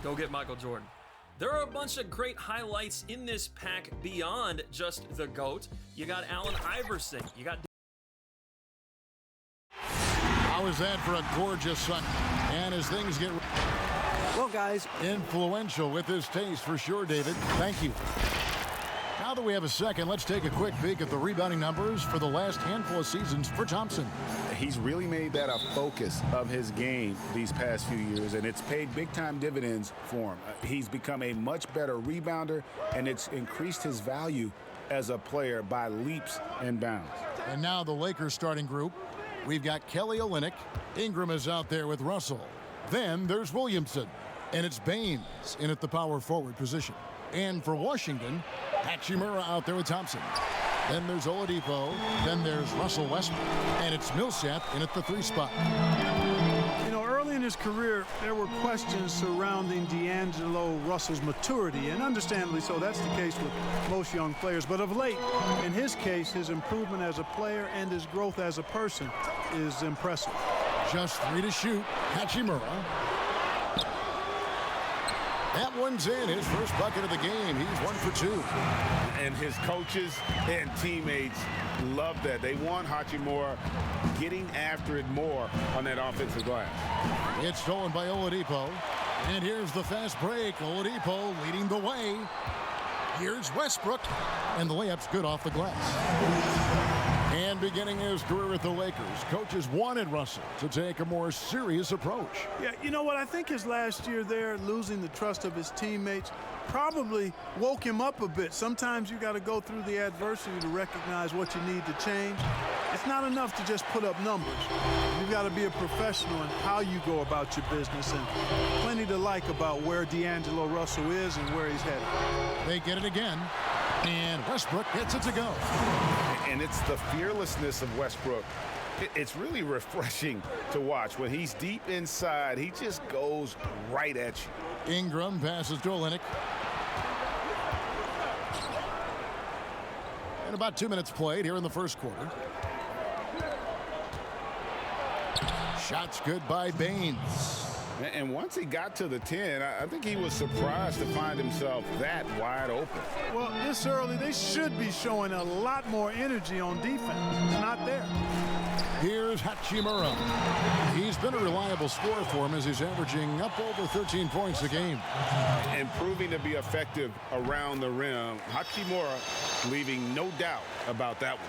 Go get Michael Jordan. There are a bunch of great highlights in this pack beyond just the GOAT. You got Allen Iverson. You got... How is that for a gorgeous Sunday? And as things get... Well, guys. Influential with his taste for sure, David. Thank you. Now that we have a second, let's take a quick peek at the rebounding numbers for the last handful of seasons for Thompson. He's really made that a focus of his game these past few years, and it's paid big-time dividends for him. He's become a much better rebounder, and it's increased his value as a player by leaps and bounds. And now the Lakers starting group. We've got Kelly Olynyk. Ingram is out there with Russell. Then there's Williamson, and it's Baines in at the power forward position. And for Washington, Hachimura out there with Thompson. Then there's Oladipo. Then there's Russell Westbrook. And it's Millsap in at the 3 spot. You know, early in his career, there were questions surrounding D'Angelo Russell's maturity, and understandably so. That's the case with most young players. But of late, in his case, his improvement as a player and his growth as a person is impressive. Just 3 to shoot. Hachimura. That one's in, his first bucket of the game. He's 1 for 2. And his coaches and teammates love that. They want Hachimura getting after it more on that offensive glass. It's stolen by Oladipo. And here's the fast break. Oladipo leading the way. Here's Westbrook. And the layup's good off the glass. And beginning his career with the Lakers, coaches wanted Russell to take a more serious approach. Yeah, you know what? I think his last year there, losing the trust of his teammates, probably woke him up a bit. Sometimes you got to go through the adversity to recognize what you need to change. It's not enough to just put up numbers. You've got to be a professional in how you go about your business, and plenty to like about where D'Angelo Russell is and where he's headed. They get it again, and Westbrook gets it to go. And it's the fearlessness of Westbrook. It's really refreshing to watch. When he's deep inside, he just goes right at you. Ingram passes to Olynyk. And about 2 minutes played here in the first quarter. Shots good by Baines. And once he got to the 10, I think he was surprised to find himself that wide open. Well, this early, they should be showing a lot more energy on defense. It's not there. Here's Hachimura. He's been a reliable scorer for him as he's averaging up over 13 points a game. And proving to be effective around the rim. Hachimura leaving no doubt about that one.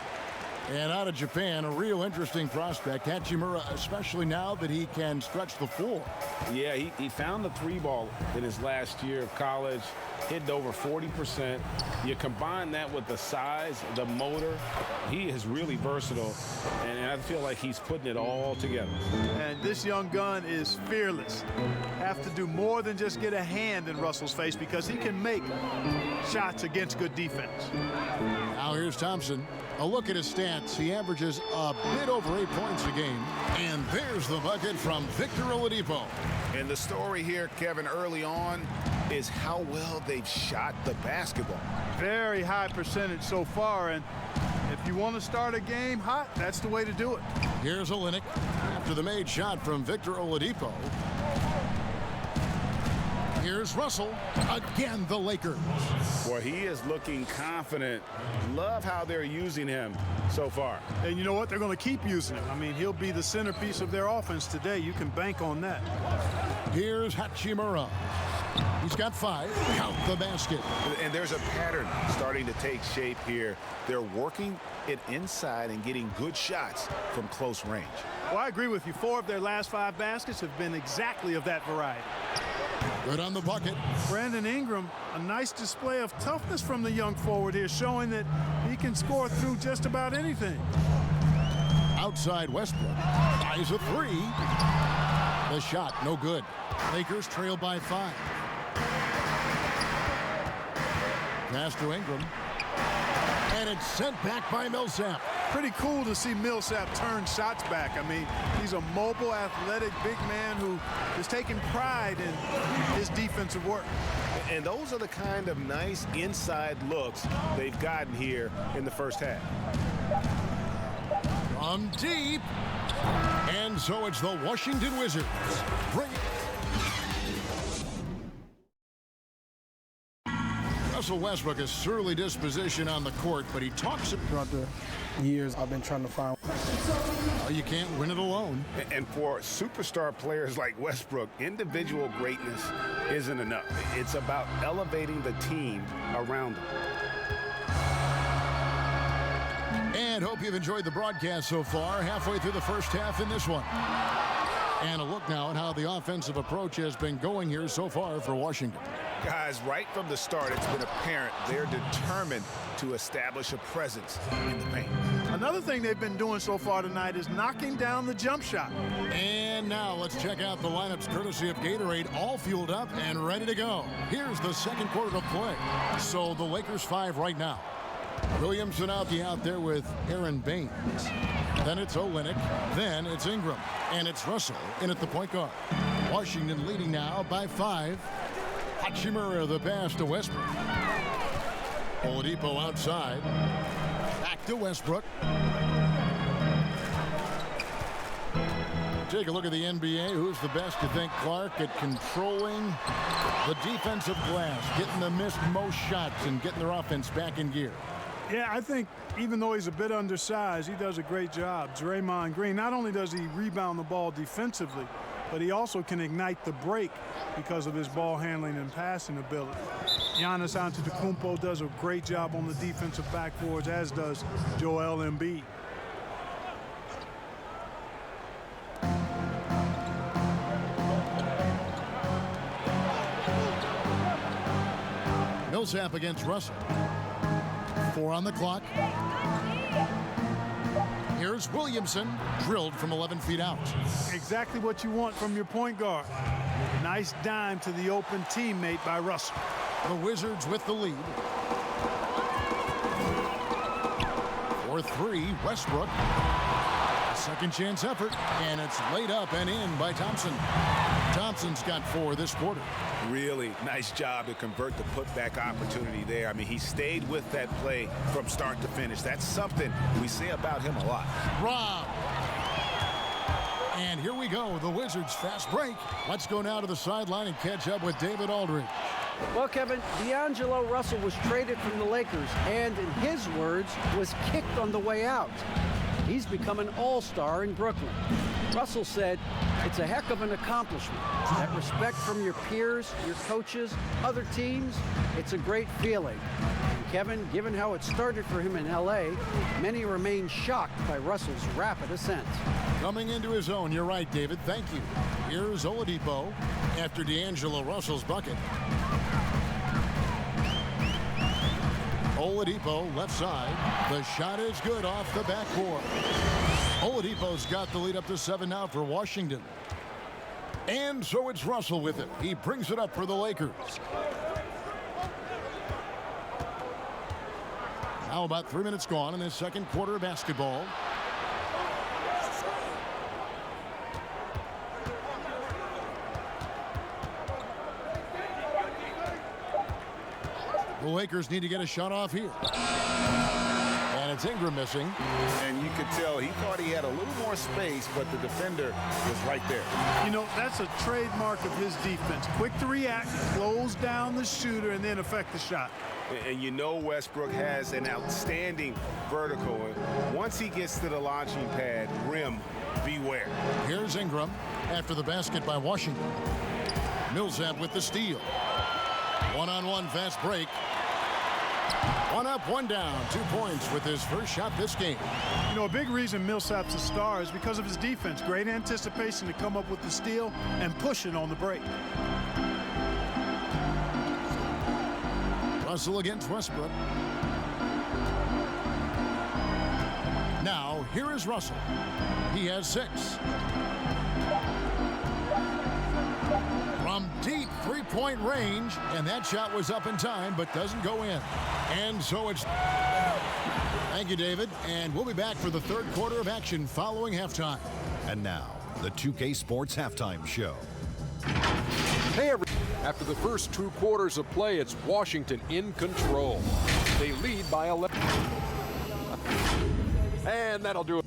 And out of Japan, a real interesting prospect. Hachimura, especially now that he can stretch the floor. Yeah, he found the 3-ball in his last year of college, hitting over 40%. You combine that with the size, the motor, he is really versatile, and I feel like he's putting it all together. And this young gun is fearless. Have to do more than just get a hand in Russell's face, because he can make shots against good defense. Now here's Thompson. A look at his stats. He averages a bit over 8 points a game. And there's the bucket from Victor Oladipo. And the story here, Kevin, early on is how well they've shot the basketball. Very high percentage so far, and if you want to start a game hot, that's the way to do it. Here's Olynyk after the made shot from Victor Oladipo. Here's Russell. Again, the Lakers. Boy, he is looking confident. Love how they're using him so far. And you know what? They're going to keep using him. I mean, he'll be the centerpiece of their offense today. You can bank on that. Here's Hachimura. He's got 5. Count the basket. And there's a pattern starting to take shape here. They're working it inside and getting good shots from close range. Well, I agree with you. 4 of their last 5 baskets have been exactly of that variety. Good on the bucket. Brandon Ingram, a nice display of toughness from the young forward here, showing that he can score through just about anything. Outside Westbrook. Eyes a 3. The shot, no good. Lakers trail by 5. Pass to Ingram. And it's sent back by Millsap. Pretty cool to see Millsap turn shots back. I mean, he's a mobile, athletic, big man who is taking pride in his defensive work. And those are the kind of nice inside looks they've gotten here in the first half. from deep. And so it's the Washington Wizards. Russell Westbrook has surly disposition on the court, but he talks Throughout the years, I've been trying to find. well, you can't win it alone. And for superstar players like Westbrook, individual greatness isn't enough. It's about elevating the team around them. And hope you've enjoyed the broadcast so far. Halfway through the first half in this one. And a look now at how the offensive approach has been going here so far for Washington. Guys, right from the start, it's been apparent they're determined to establish a presence in the paint. Another thing they've been doing so far tonight is knocking down the jump shot. And now let's check out the lineups courtesy of Gatorade, all fueled up and ready to go. Here's the second quarter of play. So the Lakers 5 right now. Williamson out there with Aaron Baines. Then it's Olynyk. Then it's Ingram. And it's Russell in at the point guard. Washington leading now by 5. Hachimura the pass to Westbrook. Oladipo outside. Back to Westbrook. Take a look at the NBA. Who's the best, you think, Clark, at controlling the defensive glass, getting the missed most shots and getting their offense back in gear? Yeah, I think even though he's a bit undersized, he does a great job. Draymond Green, not only does he rebound the ball defensively, but he also can ignite the break because of his ball handling and passing ability. Giannis Antetokounmpo does a great job on the defensive backboards, as does Joel Embiid. Millsap against Russell. 4 on the clock. Here's Williamson, drilled from 11 feet out. Exactly what you want from your point guard. Nice dime to the open teammate by Russell. The Wizards with the lead. 4-3, Westbrook. Second chance effort, and it's laid up and in by Thompson. Thompson's got 4 this quarter. Really nice job to convert the putback opportunity there. I mean, he stayed with that play from start to finish. That's something we say about him a lot. Rob. And here we go, the Wizards fast break. Let's go now to the sideline and catch up with David Aldridge. Well, Kevin, D'Angelo Russell was traded from the Lakers and, in his words, was kicked on the way out. He's become an all-star in Brooklyn. Russell said, it's a heck of an accomplishment. That respect from your peers, your coaches, other teams, it's a great feeling. And Kevin, given how it started for him in L.A., many remain shocked by Russell's rapid ascent. Coming into his own, you're right, David. Thank you. Here's Oladipo after D'Angelo Russell's bucket. Oladipo, left side. The shot is good off the backboard. Oladipo's got the lead up to 7 now for Washington. And so it's Russell with it. He brings it up for the Lakers. Now about 3 minutes gone in this second quarter of basketball. The Lakers need to get a shot off here. And it's Ingram missing. And you could tell he thought he had a little more space, but the defender was right there. You know, that's a trademark of his defense. Quick to react, close down the shooter, and then affect the shot. And you know Westbrook has an outstanding vertical. Once he gets to the launching pad, rim, beware. Here's Ingram after the basket by Washington. Millsap with the steal. One-on-one fast break. 1 up, 1 down. 2 points with his first shot this game. You know, a big reason Millsap's a star is because of his defense. Great anticipation to come up with the steal and push it on the break. Russell against Westbrook. Now, here is Russell. He has 6. From deep three-point range, and that shot was up in time, but doesn't go in. And so it's... Thank you, David. And we'll be back for the third quarter of action following halftime. And now, the 2K Sports Halftime Show. Hey, everyone. After the first 2 quarters of play, it's Washington in control. They lead by 11. And that'll do it.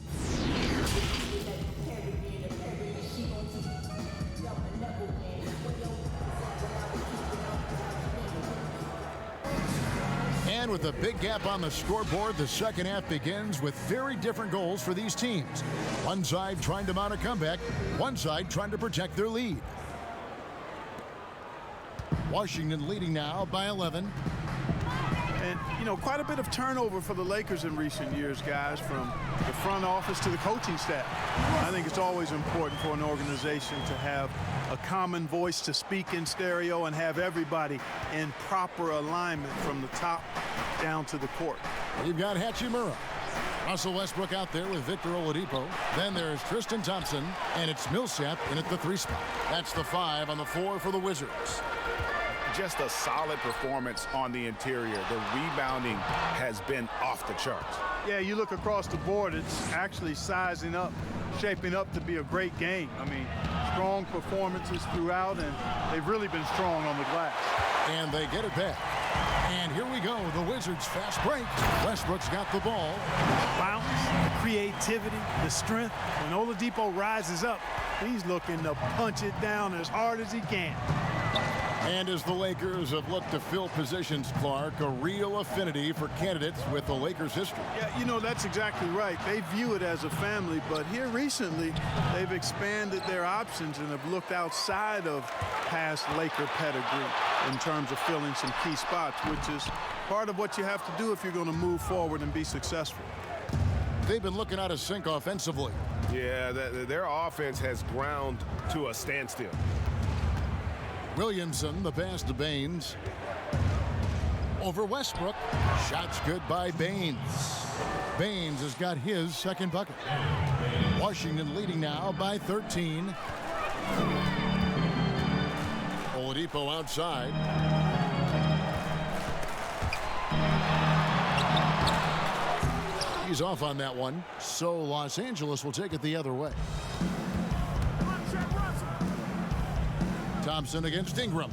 And with a big gap on the scoreboard, the second half begins with very different goals for these teams. One side trying to mount a comeback, one side trying to protect their lead. Washington leading now by 11. And, you know, quite a bit of turnover for the Lakers in recent years, guys, from the front office to the coaching staff. I think it's always important for an organization to have a common voice to speak in stereo and have everybody in proper alignment from the top down to the court. You've got Hachimura. Russell Westbrook out there with Victor Oladipo. Then there's Tristan Thompson, and it's Millsap in at the 3 spot. That's the 5 on the 4 for the Wizards. Just a solid performance on the interior. The rebounding has been off the charts. Yeah, you look across the board, it's actually sizing up, shaping up to be a great game. I mean, strong performances throughout, and they've really been strong on the glass. And they get it back. And here we go, the Wizards fast break. Westbrook's got the ball. The bounce, the creativity, the strength. When Oladipo rises up, he's looking to punch it down as hard as he can. And as the Lakers have looked to fill positions, Clark, a real affinity for candidates with the Lakers' history. Yeah, you know, that's exactly right. They view it as a family, but here recently, they've expanded their options and have looked outside of past Laker pedigree in terms of filling some key spots, which is part of what you have to do if you're going to move forward and be successful. They've been looking out of sync offensively. Yeah, their offense has ground to a standstill. Williamson, the pass to Baines. Over Westbrook. Shots good by Baines. Baines has got his second bucket. Washington leading now by 13. Oladipo outside. He's off on that one. So Los Angeles will take it the other way. Thompson against Ingram.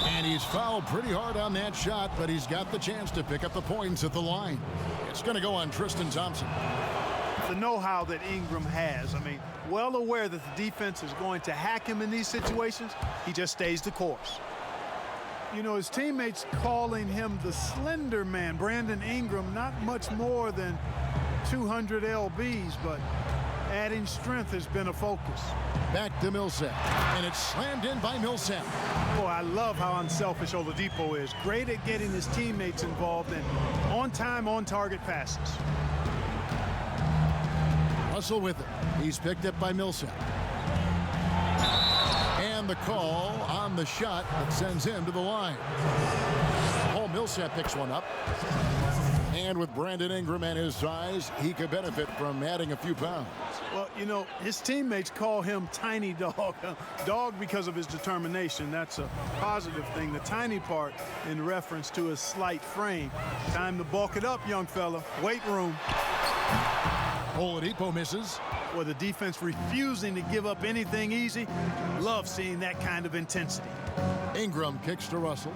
And he's fouled pretty hard on that shot, but he's got the chance to pick up the points at the line. It's going to go on Tristan Thompson. The know-how that Ingram has, I mean, well aware that the defense is going to hack him in these situations, he just stays the course. You know, his teammates calling him the slender man. Brandon Ingram, not much more than 200 lbs, but adding strength has been a focus. Back to Millsap, and it's slammed in by Millsap. Boy, I love how unselfish Oladipo is. Great at getting his teammates involved in on-time, on-target passes. Russell with it. He's picked up by Millsap. And the call on the shot that sends him to the line. Paul Millsap picks one up. And with Brandon Ingram and his size, he could benefit from adding a few pounds. Well, you know, his teammates call him Tiny Dog. Dog because of his determination. That's a positive thing. The tiny part in reference to his slight frame. Time to bulk it up, young fella. Weight room. Oladipo misses. With the defense refusing to give up anything easy. Love seeing that kind of intensity. Ingram kicks to Russell.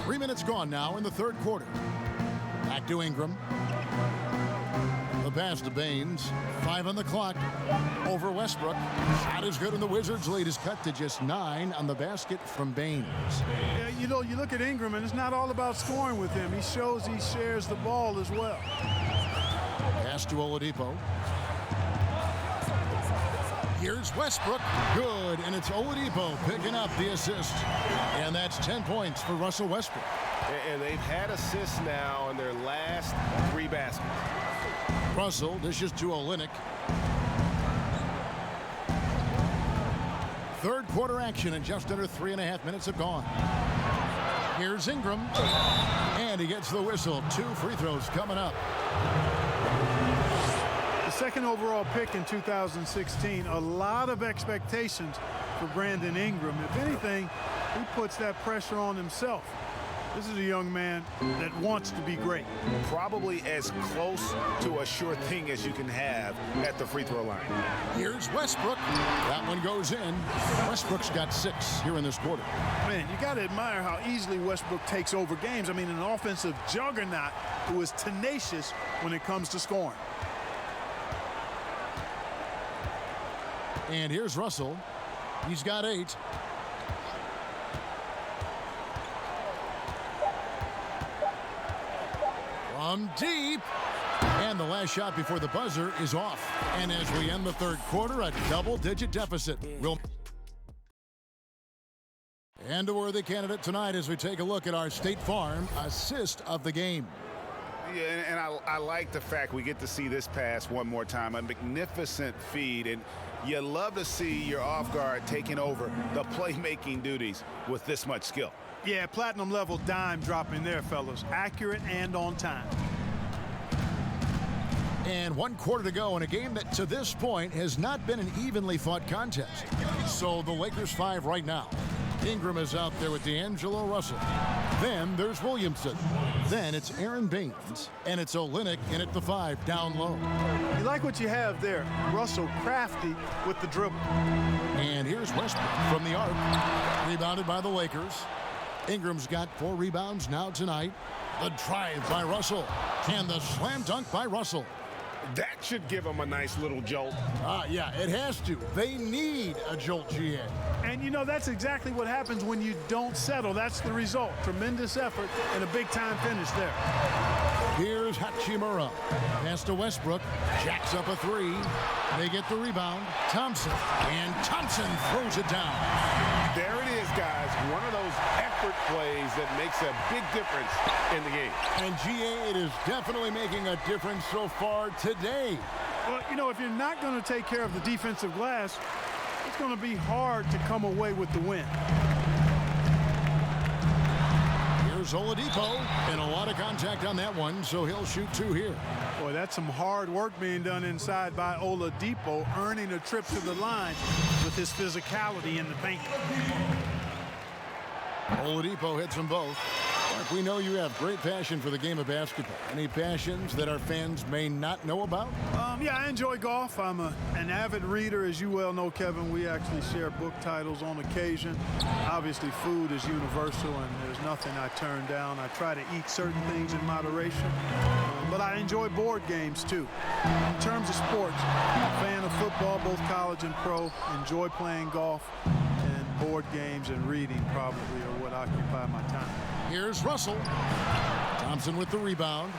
3 minutes gone now in the third quarter. Back to Ingram. The pass to Baines. 5 on the clock. Over Westbrook. Shot is good, and the Wizards' lead is cut to just 9 on the basket from Baines. Yeah, you know, you look at Ingram, and it's not all about scoring with him. He shows he shares the ball as well. Pass to Oladipo. Here's Westbrook. Good, and it's Oladipo picking up the assist. And that's 10 points for Russell Westbrook. And they've had assists now in their last 3 baskets. Russell dishes to Olynyk. Third quarter action, and just under 3.5 minutes have gone. Here's Ingram. And he gets the whistle. 2 free throws coming up. The second overall pick in 2016, a lot of expectations for Brandon Ingram. If anything, he puts that pressure on himself. This is a young man that wants to be great. Probably as close to a sure thing as you can have at the free throw line. Here's Westbrook. That one goes in. Westbrook's got 6 here in this quarter. Man, you got to admire how easily Westbrook takes over games. I mean, an offensive juggernaut who is tenacious when it comes to scoring. And here's Russell. He's got 8. from deep. And the last shot before the buzzer is off. And as we end the third quarter, a double-digit deficit. And a worthy candidate tonight as we take a look at our State Farm assist of the game. Yeah, and I like the fact we get to see this pass one more time. A magnificent feed, and you love to see your off guard taking over the playmaking duties with this much skill. Yeah, platinum level dime dropping there, fellas. Accurate and on time. And 1 quarter to go in a game that to this point has not been an evenly fought contest. So the Lakers 5 right now. Ingram is out there with D'Angelo Russell. Then there's Williamson. Then it's Aaron Baines. And it's Olynyk in at the 5 down low. You like what you have there. Russell crafty with the dribble. And here's Westbrook from the arc. Rebounded by the Lakers. Ingram's got 4 rebounds now tonight. The drive by Russell. And the slam dunk by Russell. That should give them a nice little jolt. Yeah, it has to. They need a jolt, GA. And you know, that's exactly what happens when you don't settle. That's the result. Tremendous effort and a big-time finish there. Here's Hachimura. Pass to Westbrook. Jacks up a 3. They get the rebound. Thompson. And Thompson throws it down. There it is, guys. One of those effort plays that makes a big difference in the game. And GA, it is definitely making a difference so far today. Well, you know, if you're not going to take care of the defensive glass, it's going to be hard to come away with the win. Here's Oladipo, and a lot of contact on that one, so he'll shoot 2 here. Boy, that's some hard work being done inside by Oladipo, earning a trip to the line with his physicality in the paint. Oladipo hits them both. Mark, we know you have great passion for the game of basketball. Any passions that our fans may not know about? Yeah, I enjoy golf. I'm an avid reader. As you well know, Kevin, we actually share book titles on occasion. Obviously, food is universal, and there's nothing I turn down. I try to eat certain things in moderation, but I enjoy board games, too. In terms of sports, I'm a fan of football, both college and pro. Enjoy playing golf, and board games and reading probably are what occupy my time. Here's Russell. Thompson with the rebound.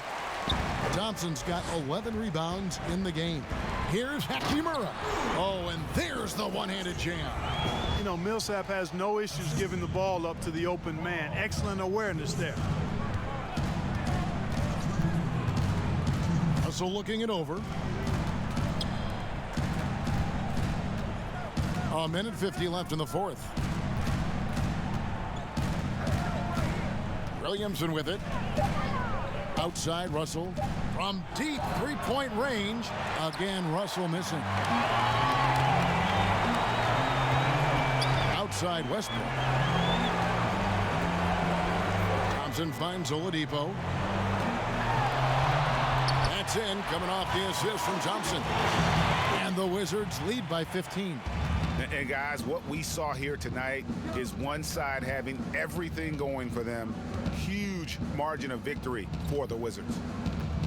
Thompson's got 11 rebounds in the game. Here's Hachimura. Oh, and there's the one-handed jam. You know, Millsap has no issues giving the ball up to the open man. Excellent awareness there. Russell looking it over. A minute 50 left in the fourth. Williamson with it. Outside Russell. From deep three-point range. Again, Russell missing. Outside Westbrook. Thompson finds Oladipo. That's in, coming off the assist from Thompson. And the Wizards lead by 15. And guys, what we saw here tonight is one side having everything going for them. Huge margin of victory for the Wizards.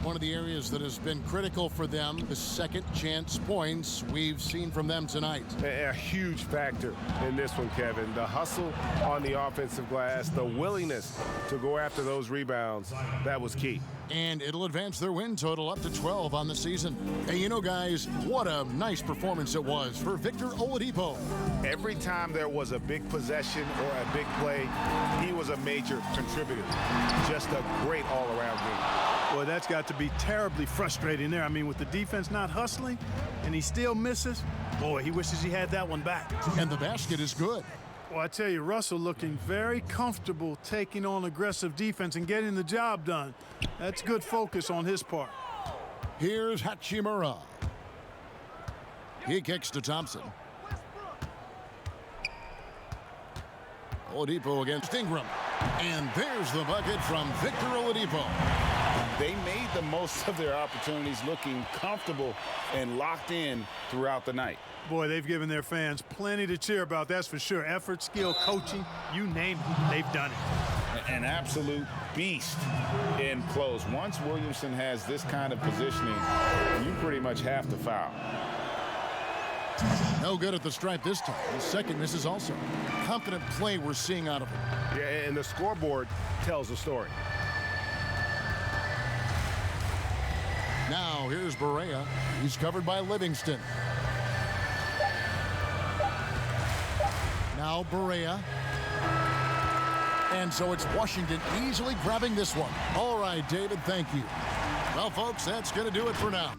One of the areas that has been critical for them, the second chance points we've seen from them tonight. A huge factor in this one, Kevin. The hustle on the offensive glass, the willingness to go after those rebounds, that was key. And it'll advance their win total up to 12 on the season. And you know, guys, what a nice performance it was for Victor Oladipo. Every time there was a big possession or a big play, he was a major contributor. Just a great all-around game. Boy, that's got to be terribly frustrating there. I mean, with the defense not hustling and he still misses, boy, he wishes he had that one back. And the basket is good. Well, I tell you, Russell looking very comfortable taking on aggressive defense and getting the job done. That's good focus on his part. Here's Hachimura. He kicks to Thompson. Oladipo against Ingram. And there's the bucket from Victor Oladipo. They made the most of their opportunities, looking comfortable and locked in throughout the night. Boy, they've given their fans plenty to cheer about, that's for sure. Effort, skill, coaching, you name it, they've done it. An absolute beast in close. Once Williamson has this kind of positioning, you pretty much have to foul. No good at the stripe this time. The second misses also. Confident play we're seeing out of him. Yeah, and the scoreboard tells the story. Now here's Berea. He's covered by Livingston. Now Berea. And so it's Washington easily grabbing this one. All right, David, thank you. Well, folks, that's going to do it for now.